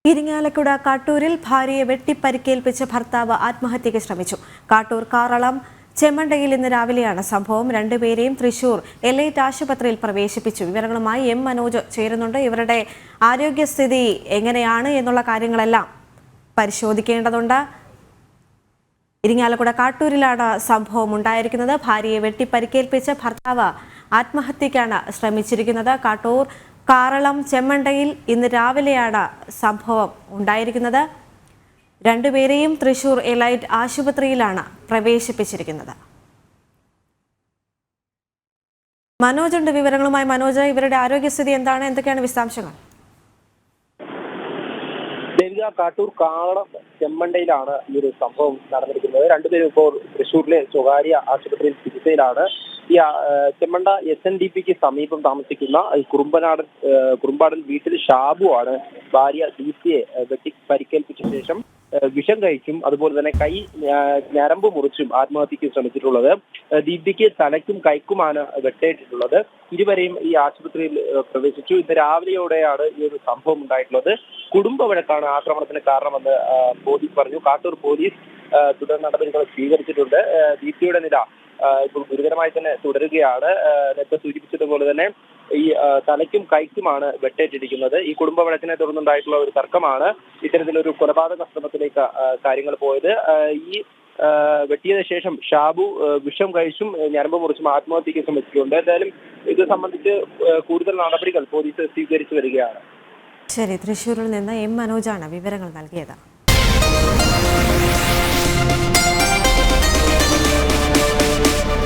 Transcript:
ഇരിങ്ങാലക്കുട കാട്ടൂരിൽ ഭാര്യയെ വെട്ടിപ്പരിക്കേൽപ്പിച്ച ഭർത്താവ് ആത്മഹത്യയ്ക്ക് ശ്രമിച്ചു. കാട്ടൂർ കാറളം ചെമ്മണ്ടയിൽ ഇന്ന് രാവിലെയാണ് സംഭവം. രണ്ടുപേരെയും തൃശൂർ എലൈറ്റ് ആശുപത്രിയിൽ പ്രവേശിപ്പിച്ചു. വിവരങ്ങളുമായി എം മനോജ് ചേരുന്നുണ്ട്. ഇവരുടെ ആരോഗ്യസ്ഥിതി എങ്ങനെയാണ് എന്നുള്ള കാര്യങ്ങളെല്ലാം പരിശോധിക്കേണ്ടതുണ്ട്. ഇരിങ്ങാലക്കുട കാട്ടൂരിലാണ് സംഭവം ഉണ്ടായിരിക്കുന്നത്. ഭാര്യയെ വെട്ടിപ്പരിക്കേൽപ്പിച്ച ഭർത്താവ് ആത്മഹത്യയ്ക്കാണ് ശ്രമിച്ചിരിക്കുന്നത്. കാട്ടൂർ കാറളം ചെമ്മണ്ടയിൽ ഇന്ന് രാവിലെയാണ് സംഭവം ഉണ്ടായിരിക്കുന്നത്. രണ്ടുപേരെയും തൃശൂർ എലൈറ്റ് ആശുപത്രിയിലാണ് പ്രവേശിപ്പിച്ചിരിക്കുന്നത്. മനോജ് ഉണ്ട് വിവരങ്ങളുമായി. മനോജ്, ഇവരുടെ ആരോഗ്യസ്ഥിതി എന്താണ്? എന്തൊക്കെയാണ് വിശദാംശങ്ങൾ? കാട്ടൂർ കാറളം ചെമ്മണ്ടയിലാണ് ഈ ഒരു സംഭവം നടന്നിരിക്കുന്നത്. രണ്ടുപേരും ഇപ്പോൾ തൃശ്ശൂരിലെ സ്വകാര്യ ആശുപത്രിയിൽ ചികിത്സയിലാണ്. ഈ ചെമ്മണ്ട SNDPക്ക് സമീപം താമസിക്കുന്ന ഈ കുറുമ്പാടൻ വീട്ടിൽ ഷാബു ആണ് ഭാര്യ ദീപ്തിയെ വെട്ടി പരിക്കേൽപ്പിച്ച ശേഷം വിഷം കഴിച്ചും അതുപോലെ തന്നെ കൈ ഞരമ്പ് മുറിച്ചും ആത്മഹത്യക്ക് ശ്രമിച്ചിട്ടുള്ളത്. ദീപ്തിക്ക് തലയ്ക്കും കൈക്കുമാണ് വെട്ടേറ്റിട്ടുള്ളത്. ഇരുവരെയും ഈ ആശുപത്രിയിൽ പ്രവേശിച്ചു. ഇന്ന് രാവിലെയോടെയാണ് ഈ ഒരു സംഭവം ഉണ്ടായിട്ടുള്ളത്. കുടുംബ വഴക്കാണ് ആക്രമണത്തിന് കാരണമെന്ന് പോലീസ് പറഞ്ഞു. കാട്ടൂർ പോലീസ് തുടർ നടപടികൾ സ്വീകരിച്ചിട്ടുണ്ട്. ദീപ്തിയുടെ നില ഇപ്പോൾ ഗുരുതരമായി തന്നെ തുടരുകയാണ്. നേരത്തെ സൂചിപ്പിച്ചതുപോലെ തന്നെ ഈ തലയ്ക്കും കൈക്കുമാണ് വെട്ടേറ്റിരിക്കുന്നത്. ഈ കുടുംബ വഴക്കിനെ തുടർന്നുണ്ടായിട്ടുള്ള ഒരു തർക്കമാണ് ഇത്തരത്തിലൊരു കൊലപാതക ശ്രമത്തിലേക്ക് കാര്യങ്ങൾ പോയത്. ഈ വെട്ടിയതിനു ശേഷം ഷാബു വിഷം കഴിച്ചും ഞരമ്പ് മുറിച്ചും ആത്മഹത്യക്ക് ശ്രമിച്ചിട്ടുണ്ട്. എന്തായാലും ഇത് സംബന്ധിച്ച് കൂടുതൽ നടപടികൾ പോലീസ് സ്വീകരിച്ചു വരികയാണ്. ശരി, തൃശ്ശൂരിൽ നിന്ന് എം മനോജാണ് വിവരങ്ങൾ നൽകിയത്.